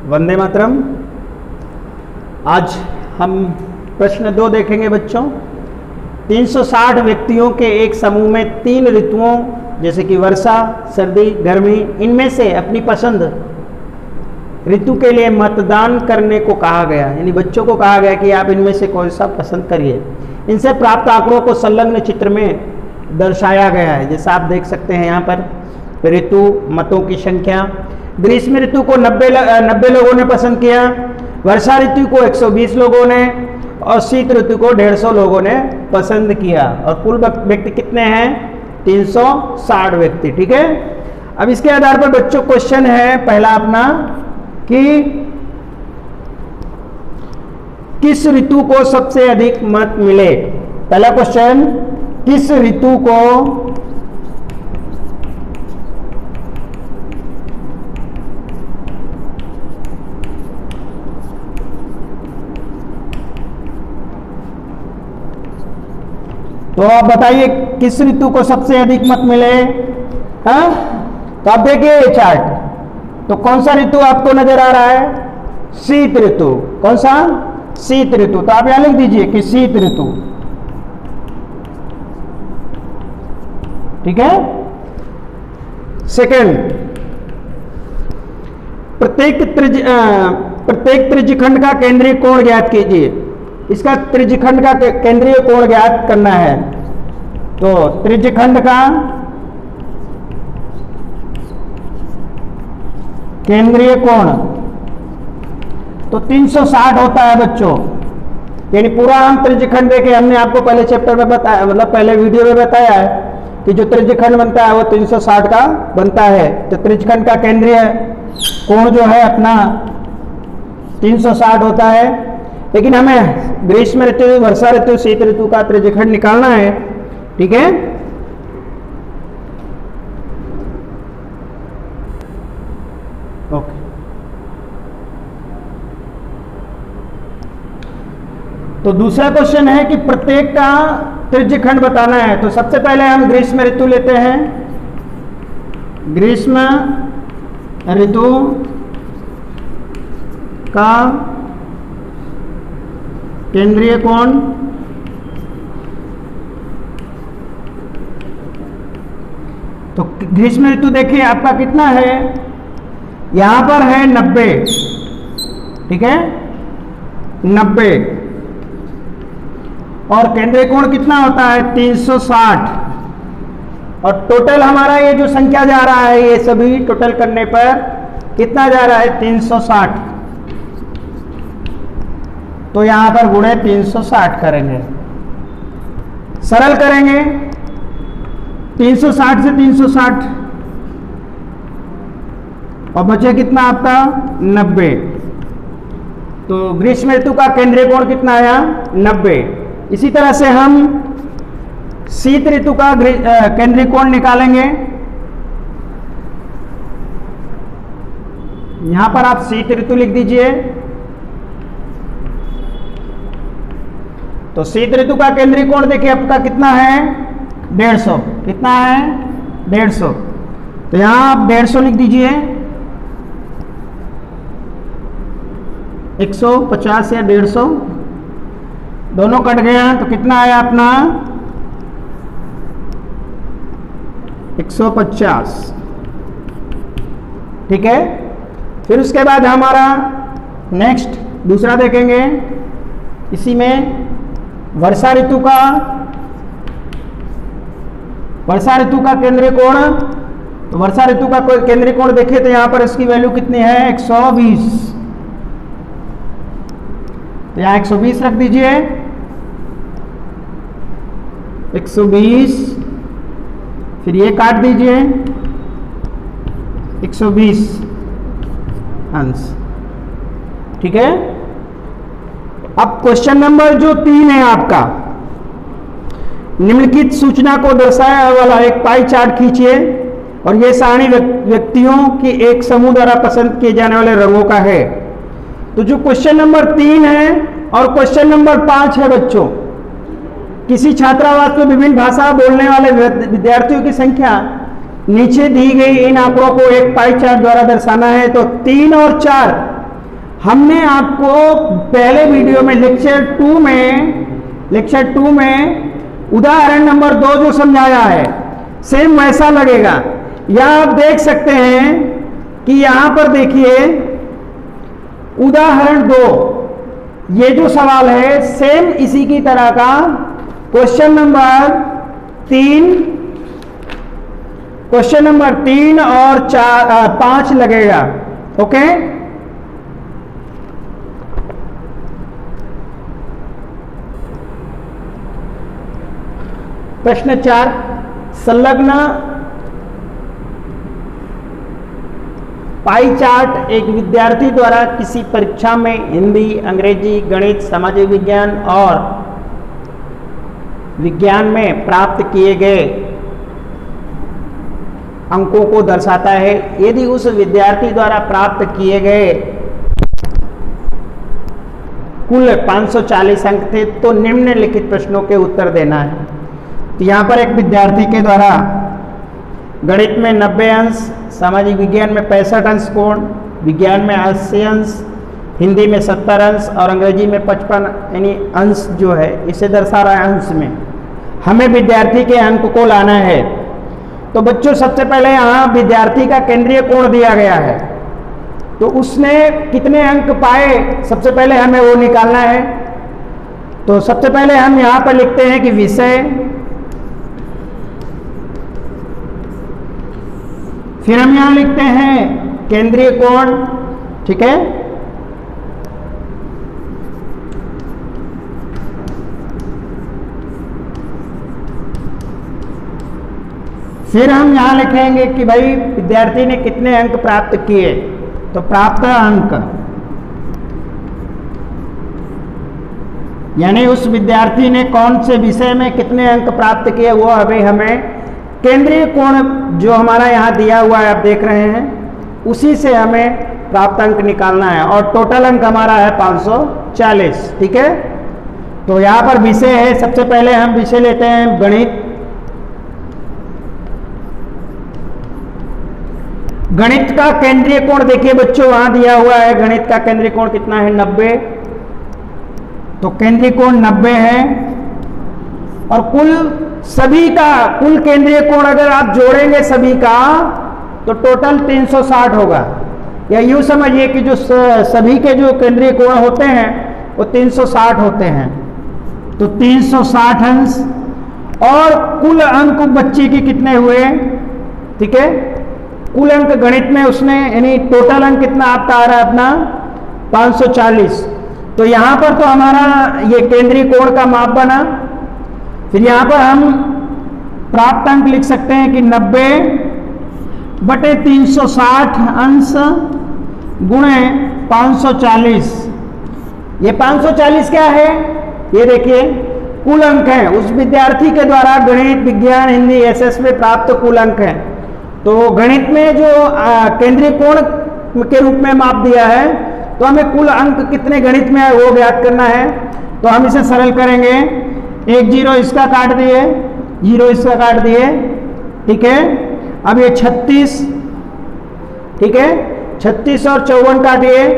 वंदे मातरम। आज हम प्रश्न 2 देखेंगे बच्चों। 360 व्यक्तियों के एक समूह में 3 ऋतुओं जैसे कि वर्षा, सर्दी, गर्मी, इनमें से अपनी पसंद ऋतु के लिए मतदान करने को कहा गया। यानी बच्चों को कहा गया कि आप इनमें से कौन सा पसंद करिए। इनसे प्राप्त आंकड़ों को संलग्न चित्र में दर्शाया गया है। जैसा आप देख सकते हैं यहाँ पर ऋतु, मतों की संख्या। ग्रीष्म ऋतु को 90 लोगों ने पसंद किया, वर्षा ऋतु को 120 लोगों ने और शीत ऋतु को 150 लोगों ने पसंद किया। और कुल व्यक्ति कितने हैं? 360 व्यक्ति। ठीक है। अब इसके आधार पर बच्चों क्वेश्चन है पहला अपना कि किस ऋतु को सबसे अधिक मत मिले। पहला क्वेश्चन, किस ऋतु को तो आप बताइए किस ऋतु को सबसे अधिक मत मिले। हाँ, तो आप देखिए ये चार्ट, तो कौन सा ऋतु आपको नजर आ रहा है? शीत ऋतु। कौन सा? शीत ऋतु। तो आप यहां लिख दीजिए कि शीत ऋतु। ठीक है। सेकंड, प्रत्येक त्रिज्यखंड का केंद्रीय कोण ज्ञात कीजिए। इसका त्रिज्यखंड का केंद्रीय कोण ज्ञात करना है। तो त्रिज्यखंड का केंद्रीय कोण तो 360 होता है बच्चों। यानी पूरा हम त्रिज्यखंड देखे, हमने आपको पहले चैप्टर में बताया, मतलब पहले वीडियो में बताया है कि जो त्रिज्यखंड बनता है वो 360 का बनता है। तो त्रिज्यखंड का केंद्रीय कोण जो है अपना 360 होता है। लेकिन हमें ग्रीष्म ऋतु, वर्षा ऋतु, शीत ऋतु का त्रिज्यखंड निकालना है। ठीक है। ओके। तो दूसरा क्वेश्चन है कि प्रत्येक का त्रिज्यखंड बताना है। तो सबसे पहले हम ग्रीष्म ऋतु लेते हैं। ग्रीष्म ऋतु का केंद्रीय कोण तो ग्रीष्म ऋतु देखिए आपका कितना है, यहां पर है 90। ठीक है, 90। और केंद्रीय कोण कितना होता है? 360। और टोटल हमारा ये जो संख्या जा रहा है, ये सभी टोटल करने पर कितना जा रहा है? 360। तो यहां पर गुणे 360 करेंगे, सरल करेंगे। 360 से 360 और बचे कितना आपका? 90। तो ग्रीष्म ऋतु का केंद्रीय कोण कितना आया? 90। इसी तरह से हम शीत ऋतु का केंद्रीय कोण निकालेंगे। यहां पर आप शीत ऋतु लिख दीजिए। तो शीत ऋतु का केंद्रीय कोण देखिए आपका कितना है? 150। कितना है? 150। तो यहां आप 150 लिख दीजिए। 150 या 150 दोनों कट गया तो कितना आया अपना? 150। ठीक है। फिर उसके बाद हमारा नेक्स्ट दूसरा देखेंगे। इसी में वर्षा ऋतु का केंद्रीय कोण, तो वर्षा ऋतु का केंद्रीय कोण देखिए तो यहां पर इसकी वैल्यू कितनी है? 120। तो यहां 120 रख दीजिए। 120, फिर ये काट दीजिए 120 अंश। ठीक है। अब क्वेश्चन नंबर जो 3 है आपका, निम्नलिखित सूचना को दर्शाया वाला एक पाई चार्ट खींचिए और ये सारणी व्यक्तियों की एक समूह द्वारा पसंद किए जाने वाले रंगों का है। तो जो क्वेश्चन नंबर 3 है और क्वेश्चन नंबर 5 है बच्चों, किसी छात्रावास में विभिन्न भाषा बोलने वाले विद्यार्थियों की संख्या नीचे दी गई इन आंकड़ों को एक पाई चार्ट द्वारा दर्शाना है। तो 3 और 4 हमने आपको पहले वीडियो में लेक्चर टू में उदाहरण नंबर 2 जो समझाया है, सेम वैसा लगेगा। या आप देख सकते हैं कि यहां पर देखिए उदाहरण 2, ये जो सवाल है सेम इसी की तरह का क्वेश्चन नंबर 3 और 5 लगेगा। ओके, प्रश्न 4, संलग्न पाई चार्ट एक विद्यार्थी द्वारा किसी परीक्षा में हिंदी, अंग्रेजी, गणित, सामाजिक विज्ञान और विज्ञान में प्राप्त किए गए अंकों को दर्शाता है। यदि उस विद्यार्थी द्वारा प्राप्त किए गए कुल 540 अंक थे तो निम्नलिखित प्रश्नों के उत्तर देना है। तो यहाँ पर एक विद्यार्थी के द्वारा गणित में 90 अंश, सामाजिक विज्ञान में 65 अंश कोण, विज्ञान में 80 अंश, हिंदी में 70 अंश और अंग्रेजी में 55 यानी अंश जो है इसे दर्शा रहा है। अंश में हमें विद्यार्थी के अंक को लाना है। तो बच्चों सबसे पहले यहाँ विद्यार्थी का केंद्रीय कोण दिया गया है, तो उसने कितने अंक पाए सबसे पहले हमें वो निकालना है। तो सबसे पहले हम यहाँ पर लिखते हैं कि विषय, फिर हम यहां लिखते हैं केंद्रीय कोण, ठीक है। फिर हम यहां लिखेंगे कि भाई विद्यार्थी ने कितने अंक प्राप्त किए, तो प्राप्त अंक यानी उस विद्यार्थी ने कौन से विषय में कितने अंक प्राप्त किए वो अभी हमें केंद्रीय कोण जो हमारा यहाँ दिया हुआ है आप देख रहे हैं उसी से हमें प्राप्त अंक निकालना है और टोटल अंक हमारा है 540, ठीक है। तो यहाँ पर विषय है, सबसे पहले हम विषय लेते हैं गणित। गणित का केंद्रीय कोण देखिए बच्चों वहां दिया हुआ है, गणित का केंद्रीय कोण कितना है 90, तो केंद्रीय कोण 90 है। और कुल सभी का कुल केंद्रीय कोण अगर आप जोड़ेंगे सभी का तो टोटल 360 होगा। या यूं समझिए कि जो सभी के जो केंद्रीय कोण होते हैं वो 360 होते हैं, तो 360 अंश। और कुल अंक बच्चे के कितने हुए, ठीक है, कुल अंक गणित में उसने यानी टोटल अंक कितना आपका आ रहा है अपना 540। तो यहां पर तो हमारा ये केंद्रीय कोण का माप बना। फिर यहाँ पर हम प्राप्त अंक लिख सकते हैं कि 90/360 अंश गुणे 540। ये 540 क्या है, ये देखिए कुल अंक है उस विद्यार्थी के द्वारा गणित, विज्ञान, हिंदी, एसएस में प्राप्त कुल अंक है। तो गणित में जो केंद्रीय कोण के रूप में माप दिया है तो हमें कुल अंक कितने गणित में है वो ज्ञात करना है। तो हम इसे सरल करेंगे, 1 0 इसका काट दिए, 0 इसका काट दिए, ठीक है। अब ये 36, ठीक है, 36 और 54 काटिए,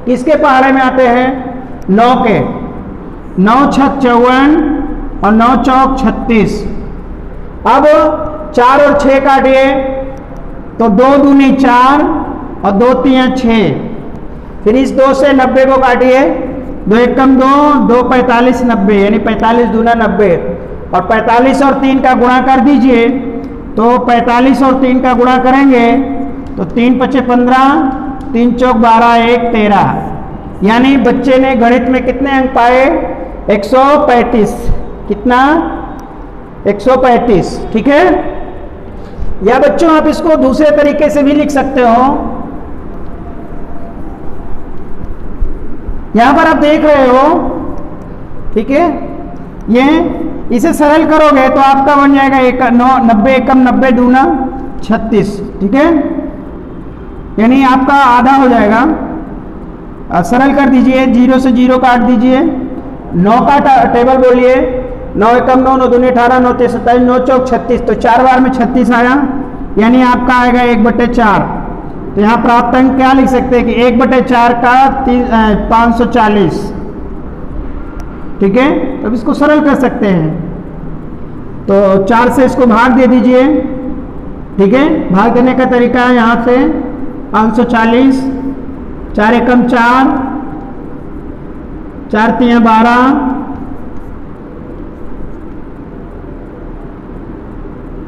किसके पहाड़े में आते हैं 9 के, 9 छक 54 और 9 चौक 36। अब 4 और 6 काटिए तो 2 दूनी 4 और 2 3 6। फिर इस 2 से 90 को काटिए, 2 एकम 2, 2 45 90 यानी 45 दूना 90। और 45 और 3 का गुणा कर दीजिए, तो 45 और 3 का गुणा करेंगे तो 3 5 15, 3 चौक 12, 1 13। यानी बच्चे ने गणित में कितने अंक पाए 135। कितना 135, ठीक है। या बच्चों आप इसको दूसरे तरीके से भी लिख सकते हो। यहां पर आप देख रहे हो, ठीक है, ये इसे सरल करोगे तो आपका बन जाएगा 90 एकम 90 दूना 36, ठीक है, यानी आपका आधा हो जाएगा। सरल कर दीजिए, 0 से 0 काट दीजिए, 9 का टेबल बोलिए, 9 एकम 9, 9 दूनी 18, 9 3 27, 9 चौक 36। तो 4 बार में 36 आया, यानी आपका आएगा 1/4। तो यहाँ प्राप्तांक क्या लिख सकते हैं कि 1/4 का 540, ठीक है। अब इसको सरल कर सकते हैं, तो 4 से इसको भाग दे दीजिए, ठीक है। भाग देने का तरीका है यहाँ से 540, 4 एकम 4, 4 तिया 12,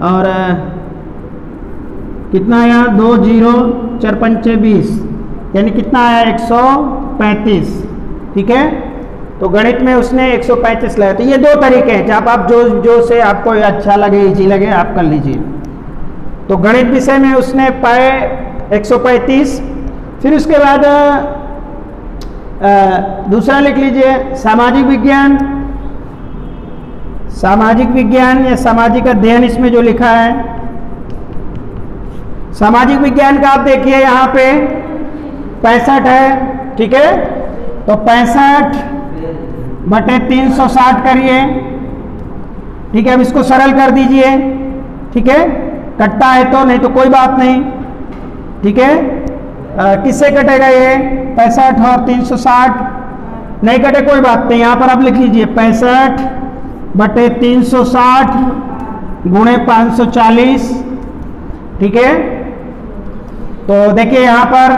और कितना आया 2 0 4 पंचे 20, यानी कितना आया 135, ठीक है। तो गणित में उसने 135 लगाया। तो ये दो तरीके हैं, जब आप जो से आपको अच्छा लगे, इजी लगे, आप कर लीजिए। तो गणित विषय में उसने पाए 135। फिर उसके बाद दूसरा लिख लीजिए सामाजिक विज्ञान। सामाजिक विज्ञान या सामाजिक अध्ययन इसमें जो लिखा है, सामाजिक विज्ञान का आप देखिए यहाँ पे 65 है, ठीक है। तो 65/360 करिए, ठीक है। अब इसको सरल कर दीजिए, ठीक है। कटता है तो, नहीं तो कोई बात नहीं, ठीक है। किससे कटेगा ये 65 और 360? नहीं कटे कोई बात नहीं। यहाँ पर आप लिख लीजिए 65/360 गुणे 540, ठीक है। तो देखिए यहाँ पर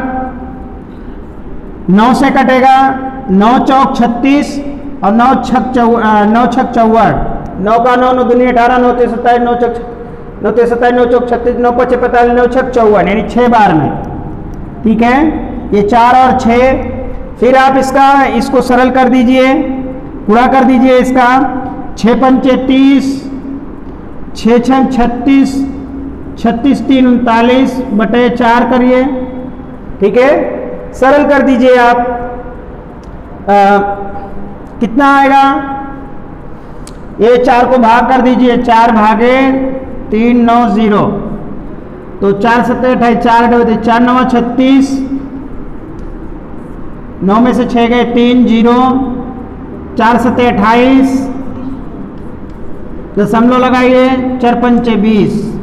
9 से कटेगा, 9 चौक 36 और 9 छक 54, 9 का 9 9 दूनी 18, 9 ते 27, 9 चौक 9 चौक 36, 9 5 45, 9 छक 54, यानी 6 बार में, ठीक है। ये 4 और 6। फिर आप इसको सरल कर दीजिए, पूरा कर दीजिए इसका 6 पंचे 30, 6 छक 36, 36 3 39/4 करिए, ठीक है। सरल कर दीजिए आप, कितना आएगा? ये 4 को भाग कर दीजिए, 4 भागे 3 9 0, तो 4 7 28, 4 4 9 36, 9 में से 6 गए 3 0, 4 7 28, दशमलव लगाइए, 4 पंचे 20,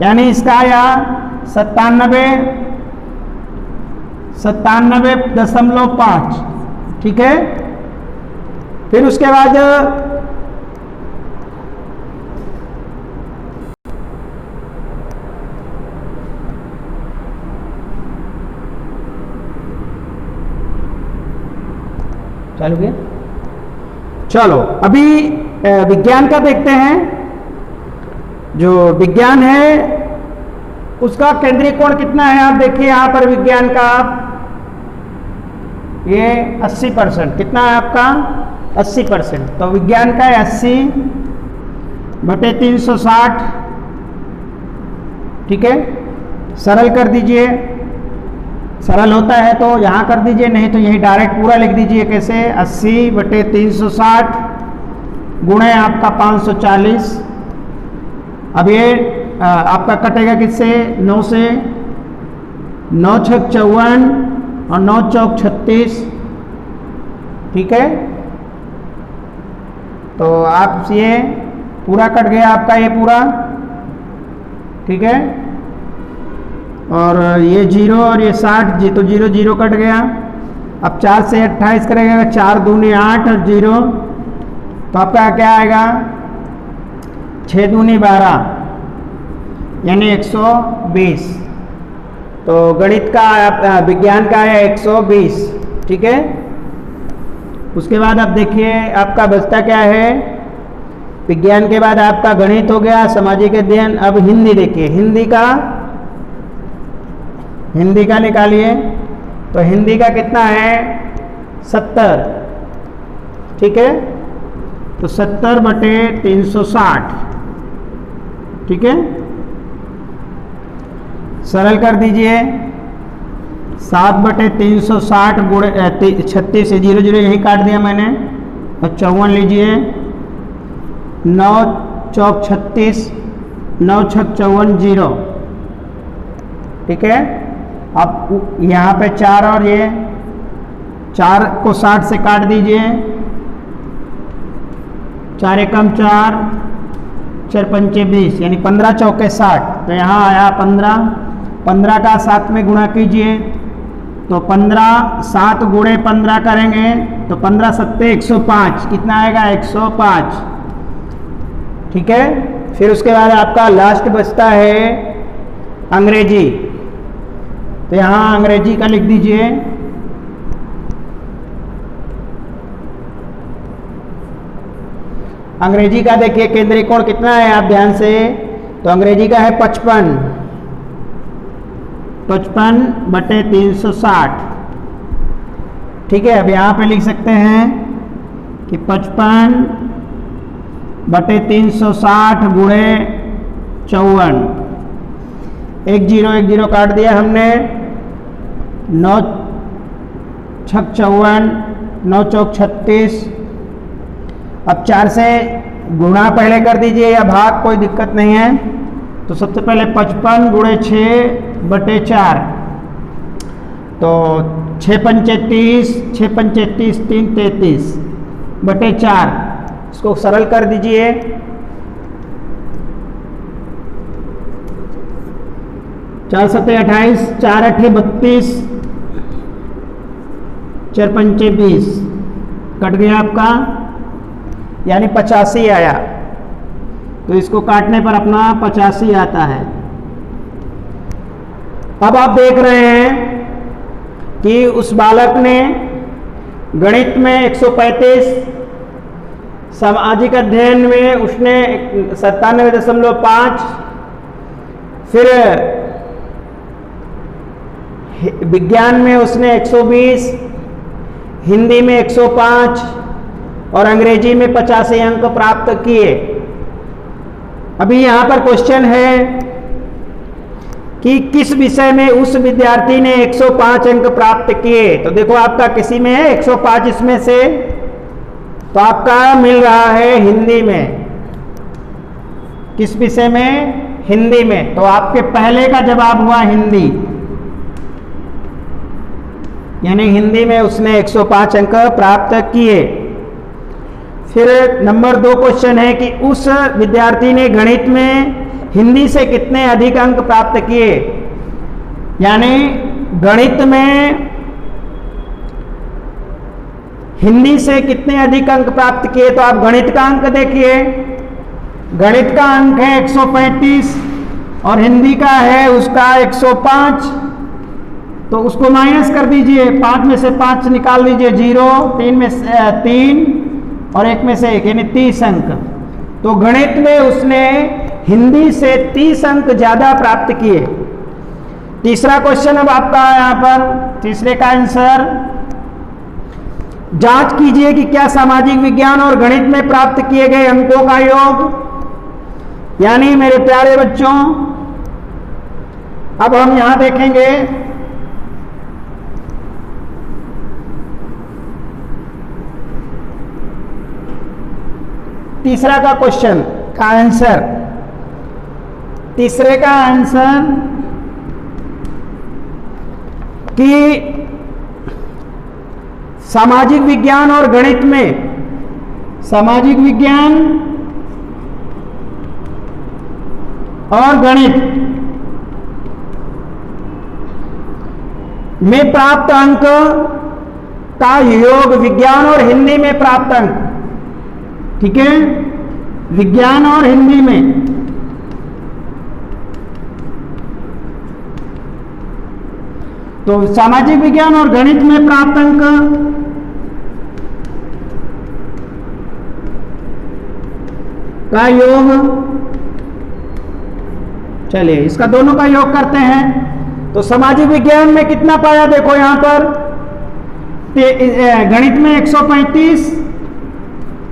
यानी इसका आया 97.5, ठीक है। फिर उसके बाद चालू किया। चलो अभी विज्ञान का देखते हैं। जो विज्ञान है उसका केंद्रीय कोण कितना है, आप देखिए यहाँ पर विज्ञान का ये 80%, कितना है आपका 80%। तो विज्ञान का है 80/360, ठीक है। सरल कर दीजिए, सरल होता है तो यहाँ कर दीजिए, नहीं तो यही डायरेक्ट पूरा लिख दीजिए। कैसे? 80/360 गुणे आपका 540। अब ये आपका कटेगा किससे? 9 से, 9 छक 54 और 9 चौक 36, ठीक है। तो आप ये पूरा कट गया आपका, ये पूरा, ठीक है। और ये 0 और ये 60 जी, तो 0 0 कट गया। अब 4 से 28 करेगा, 4 दूनी 8 और 0, तो आपका क्या आएगा 6 दूनी 12, यानी 120। तो गणित का विज्ञान का है 120, ठीक है। उसके बाद आप देखिए आपका बचता क्या है। विज्ञान के बाद आपका गणित हो गया, सामाजिक अध्ययन। अब हिंदी देखिए, हिंदी का निकालिए। तो हिंदी का कितना है 70, ठीक है। तो 70/360, ठीक है। सरल कर दीजिए, 7/360 गुणे 36 से 0 0 यही काट दिया मैंने, और 54 लीजिए। 9 चौक 36, 9 छक 54 0, ठीक है। अब यहाँ पे 4 और ये 4 को 60 से काट दीजिए, 4 एकम 4, 4 पंचे 20, यानी 15 चौके 60। तो यहाँ आया 15, 15 का 7 में गुणा कीजिए, तो 15 7 गुणे 15 करेंगे तो 15 सत्ते 105, कितना आएगा 105। ठीक है, फिर उसके बाद आपका लास्ट बचता है अंग्रेजी, तो यहाँ अंग्रेजी का लिख दीजिए। अंग्रेजी का देखिए केंद्रीय कोण कितना है, आप ध्यान से, तो अंग्रेजी का है 55, 55/360। ठीक है, अब यहाँ पे लिख सकते हैं कि 55/360 गुणे 54, 1 0 काट दिया हमने, 9 छक 54, 9 चौक 36। अब 4 से गुणा पहले कर दीजिए या भाग, कोई दिक्कत नहीं है। तो सबसे पहले 55 गुणे 6/4, तो 6 पंचे 30, 6 पंचे 30, 3 33/4, इसको सरल कर दीजिए। 4 सत्ते 28, 4 अठे 32, 4 पंचे 20, कट गया आपका, यानी 85 आया। तो इसको काटने पर अपना 85 आता है। अब आप देख रहे हैं कि उस बालक ने गणित में 135, सामाजिक अध्ययन में उसने 97.5, फिर विज्ञान में उसने 120, हिंदी में 105 और अंग्रेजी में 85 अंक प्राप्त किए। अभी यहाँ पर क्वेश्चन है कि किस विषय में उस विद्यार्थी ने 105 अंक प्राप्त किए। तो देखो आपका किसी में है 105 इसमें से, तो आपका मिल रहा है हिंदी में। किस विषय में? हिंदी में। तो आपके पहले का जवाब हुआ हिंदी, यानी हिंदी में उसने 105 अंक प्राप्त किए। फिर नंबर 2 क्वेश्चन है कि उस विद्यार्थी ने गणित में हिंदी से कितने अधिक अंक प्राप्त किए, यानी गणित में हिंदी से कितने अधिक अंक प्राप्त किए। तो आप गणित का अंक देखिए, गणित का अंक है 135 और हिंदी का है उसका 105, तो उसको माइनस कर दीजिए, 5 में से 5 निकाल दीजिए 0, 3 में से 3 और 1 में से 1, यानी 30 अंक। तो गणित में उसने हिंदी से 30 अंक ज्यादा प्राप्त किए। तीसरा क्वेश्चन अब आपका यहाँ पर, तीसरे का आंसर, जांच कीजिए कि क्या सामाजिक विज्ञान और गणित में प्राप्त किए गए अंकों का योग, यानी मेरे प्यारे बच्चों अब हम यहां देखेंगे तीसरा का क्वेश्चन का आंसर। तीसरे का आंसर कि सामाजिक विज्ञान और गणित में, सामाजिक विज्ञान और गणित में प्राप्त अंक का योग, विज्ञान और हिंदी में प्राप्त अंक, ठीक है, विज्ञान और हिंदी में। तो सामाजिक विज्ञान और गणित में प्राप्त अंक का योग, चलिए इसका दोनों का योग करते हैं। तो सामाजिक विज्ञान में कितना पाया, देखो यहां पर गणित में 135,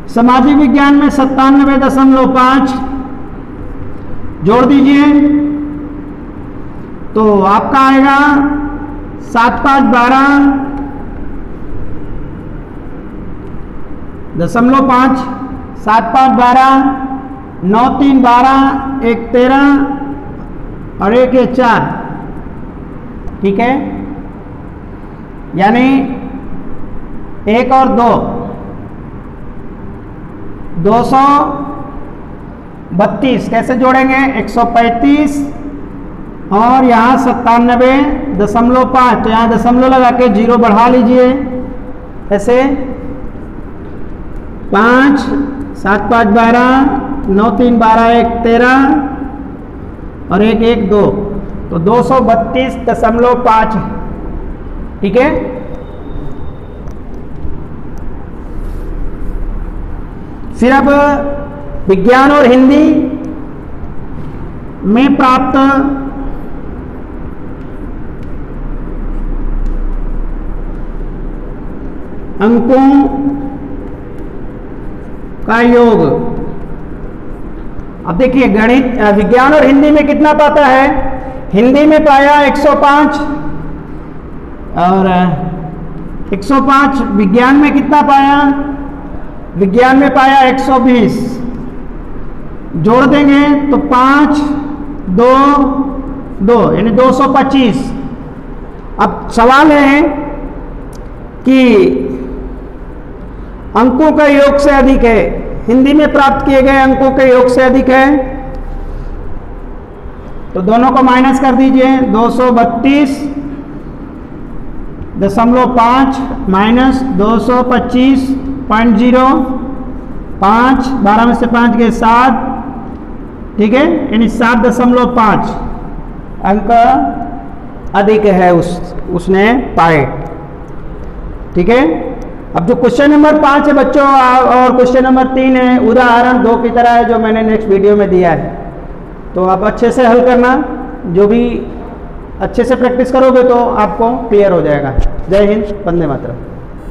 सामाजिक विज्ञान में 97.5 जोड़ दीजिए, तो आपका आएगा 7 5 12 .5, 7 5 12, 9 3 12, 1 13 और 1 4, ठीक है, यानी 1 और 2 232। कैसे जोड़ेंगे? 135 और यहाँ 97.5, तो यहाँ दशमलव लगा के 0 बढ़ा लीजिए ऐसे। 5 7 5 12, 9 3 12, 1 13 और 1 1 2, तो 232.5 है। ठीक है, फिर अब विज्ञान और हिंदी में प्राप्त अंकों का योग। अब देखिए गणित, विज्ञान और हिंदी में कितना पाता है? हिंदी में पाया 105 और 105। विज्ञान में कितना पाया? विज्ञान में पाया 120। जोड़ देंगे तो 5 2 2 यानी 225। अब सवाल है कि अंकों का योग से अधिक है, हिंदी में प्राप्त किए गए अंकों के योग से अधिक है, तो दोनों को माइनस कर दीजिए। 232.5 माइनस 225.0, 5 12 में से 5 गए 7, ठीक है, यानी 7.5 अंक अधिक है उसने पाए। ठीक है, अब जो क्वेश्चन नंबर 5 है बच्चों और क्वेश्चन नंबर 3 है, उदाहरण 2 की तरह है जो मैंने नेक्स्ट वीडियो में दिया है, तो आप अच्छे से हल करना। जो भी अच्छे से प्रैक्टिस करोगे तो आपको क्लियर हो जाएगा। जय हिंद, वंदे मातरम।